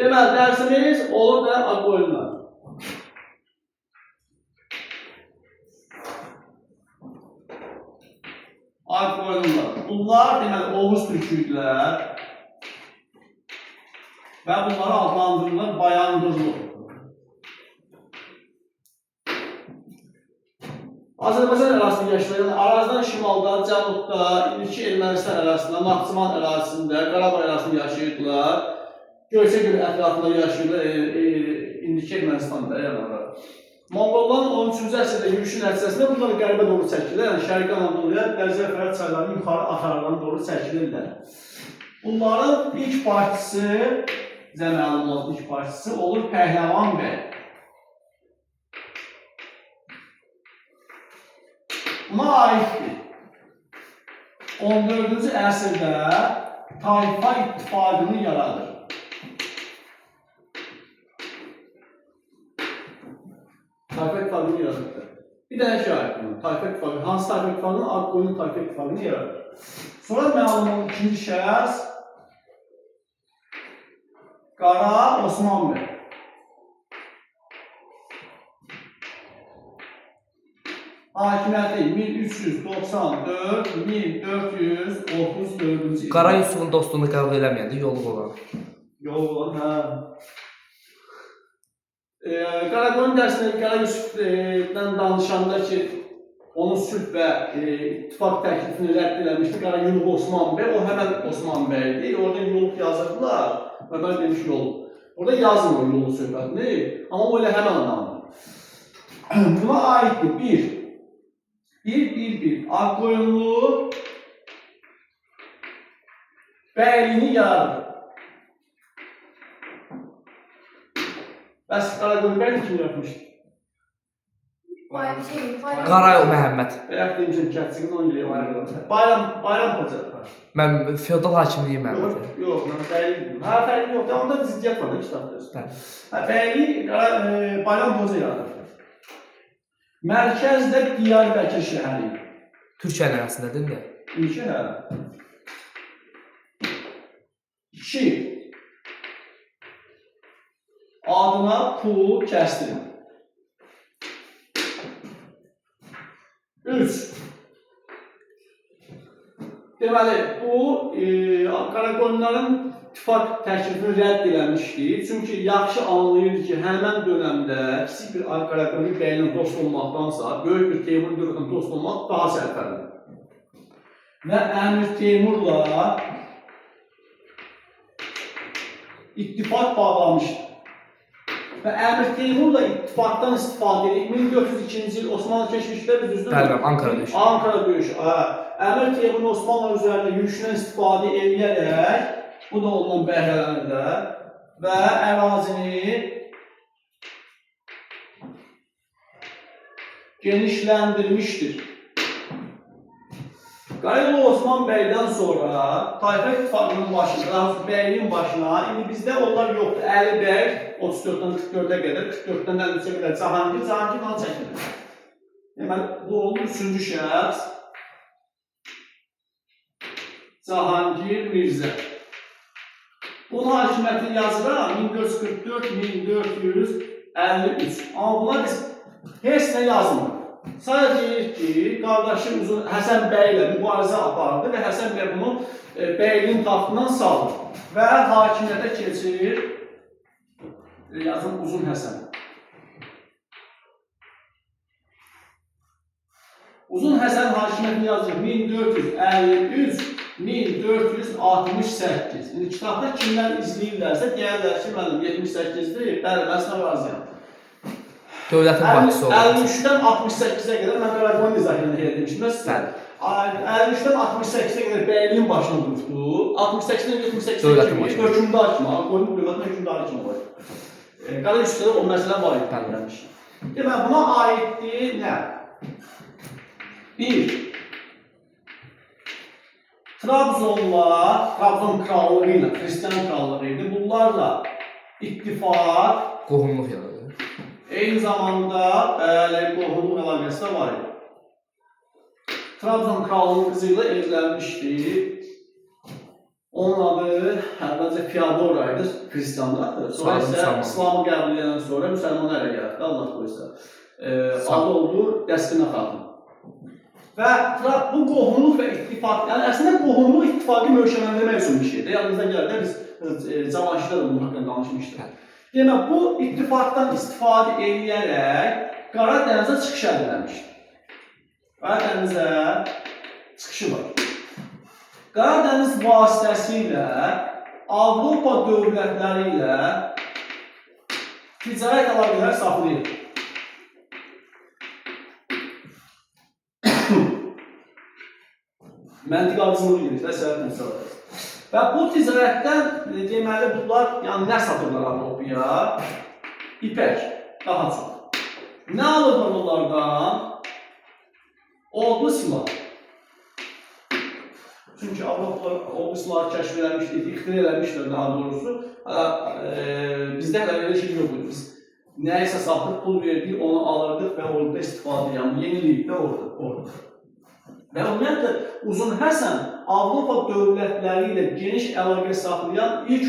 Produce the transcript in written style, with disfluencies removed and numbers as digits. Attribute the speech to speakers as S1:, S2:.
S1: Deməli, dərsimiz olur da aqoyunlar. Aqoyunlar. Bunlar deməli, Oğuz türküydülər və bunları adlandırırlar Bayandurlu. Azərbaycan ərazisində yaşayan, Arazdan şimalda, cənubda, indiki Ermənistan ərazisində, Naxçıvan ərazisində, Qarabağ ərazisində yaşayırdılar. Göyçə göl ətrafında yaşayırlar, indiki Ermənistanda. Monqolların 13-cü əsrdə yürüyüşü nəticəsində bunları qərbə doğru çəkirlər. Yəni Şərqi Anadoluya, Dərzi və Fərat çaylarının yuxarı axarlarına doğru çəkilirlər. Bunların ilk partisi, bizə məlum olan ilk partisi olur Pəhləvan bəy. Buna aiddir. 14-cü əsrdə Tayfa İttifaqını yaradır. Tayfa İttifaqını yaradır. Bir dənə şey aiddir. Tayfa İttifaqı, hansı Tayfa İttifaqını? Aqoyunlu Tayfa İttifaqını yaradır. Sonra məlum olan ikinci şəxs Qara Osman bəy. Hakimiyyəti 1394-1434-cü il.
S2: Qara Yusufun dostluğunu qəbul eləməyəndə yolu olan.
S1: Yolu olan, hə. Qaraqoyun dərsində Qara Yusuf'dan danışanda ki, onun sülh və ittifaq təklifini rədd eləmişdi Qara Yuluq Osman bəy, o həmən Osman bəydir. Orada yoluq yazırdılar və mən demiş yoluq. Orada yazmıyor yoluq söhbətini, amma o elə həmən adamdır. Buna aiddir bir. Aqoyunlu bəyliyini yaradır. Bəs Qaraqoyun bəyli kim yapmışdı?
S2: Qarayol Məhəmməd.
S1: Bəyək demişəm, kətçiğin 10 ili var. Bayram Hoca.
S2: Mən feodal hakimliyi Məhəmməd.
S1: Yox, mən bəyli dedim. Hə, fərqli yox, onda ziddiyyət var, kitabda. Bəyli Bayram Hoca yaradır. Mərkəzdə Diyarbəkir şəhəri.
S2: Türkiyə ərazisindədir də.
S1: İki, hə. 2. Adına pul kəsdirin. 3. Deməli, bu Qaraqoyunların ittifaq təklifini rədd eləmişdi. Çünki yaxşı anlayırdı ki, həmən dönəmdə kiçik bir Qaraqoyun bəylə dost olmaqdansa, böyük bir Teymur dövlətlə dost olmaq daha sərfəlidir. Və Əmir Teymurla ittifaq bağlamışdı. Və Əmir Teymurla ittifaqdan istifadə edib 1402-ci il Osmanlı keçmişdə bir düzdür.
S2: Bəli, Ankara döyüşü.
S1: Ankara döyüşü. Əmir Teymurun Osmanlı üzərində yürüşündən istifadə edərək, bu da ondan bəhrələnir və ərazini genişləndirmişdir. Qarayolu Osman bəydən sonra Tayfa İttifaqının başına, bəyliyin başına, indi bizdə onlar yoxdur. Əli bəy 34-dən 44-ə qədər, 44-dən 53-ə qədər Cahangir qan çəkilir. Deməli, bu oldu 3-cü şəxs Cahangir Mirzə. Bunun hakimiyyətini yazıram 1444-1453. Amma bunlar biz heç nə yazmırıq. Sadəcə deyir ki, qardaşı Həsən bəy ilə mübarizə apardı və Həsən bəy bunu bəyliyin taxtından salır və hakimiyyətə keçirir, yazın Uzun Həsən. Uzun Həsən hakimiyyətini yazır 1453-1468. İndi kitabda kimlər izləyirlərsə, deyərlər ki, mənim 78-dir, bəli, mən sənə razıyam.
S2: Dövlətin başçısı olur.
S1: 53-dən 68-ə qədər mən Qaraqoyun nizamiyyə demişdim. 53-dən 68-ə qədər bəyliyin başına durdu. 68-dən 78-ə kimi hökümdar kimi, Aqoyunlu dövlətin hökümdarı kimi var. Qara Yusuf'da o məsələ var idi. Deməli, buna aiddir nə? 1. Trabzon krallığı ilə, Xristiyan krallığı idi. Bunlarla ittifaq,
S2: qohumluq yaradır.
S1: Eyni zamanda qohumluq əlaqəsi də var idi. Trabzon krallığının qızı ilə evlənmişdi. Onun adı əvvəlcə Fyodor idi, xristianlardır. Sonra isə İslamı qəbul edəndən sonra müsəlmanlar ilə gəldi, Allah qoysa. Adı oldu Dəstinə xanım. Və bu qohumluq və ittifaq, yəni əslində qohumluq ittifaqı möhkəmləndirmək üçün bir şeydir. Yadınıza gəlir də biz Cavanşirdə də bunun haqqında danışmışdıq. Demək, bu ittifaqdan istifadə edərək Qara dənizə çıxış əldə etmişdir. Qara dənizə çıxışı var. Qara dəniz vasitəsilə Avropa dövlətləri ilə ticarət əlaqələri saxlayır. Məntiqacılığı gedir və səhət məsələdir. Və bu ticarətdən deməli bunlar nə satırlar Avropaya? İpək, daha çox. Nə alırlar onlardan? Odlu silah. Çünki Avropalar odlu silahı kəşf eləmişdir, ixtira eləmişdir daha doğrusu. Bizdə elə şey yox idi. Biz nəyisə satıb, pul verdik, onu alırdıq və orada istifadə edirdik. Yenilik də orada. Və ümumiyyətlə, Uzun Həsən Avropa dövlətləri ilə geniş əlaqə saxlayan ilk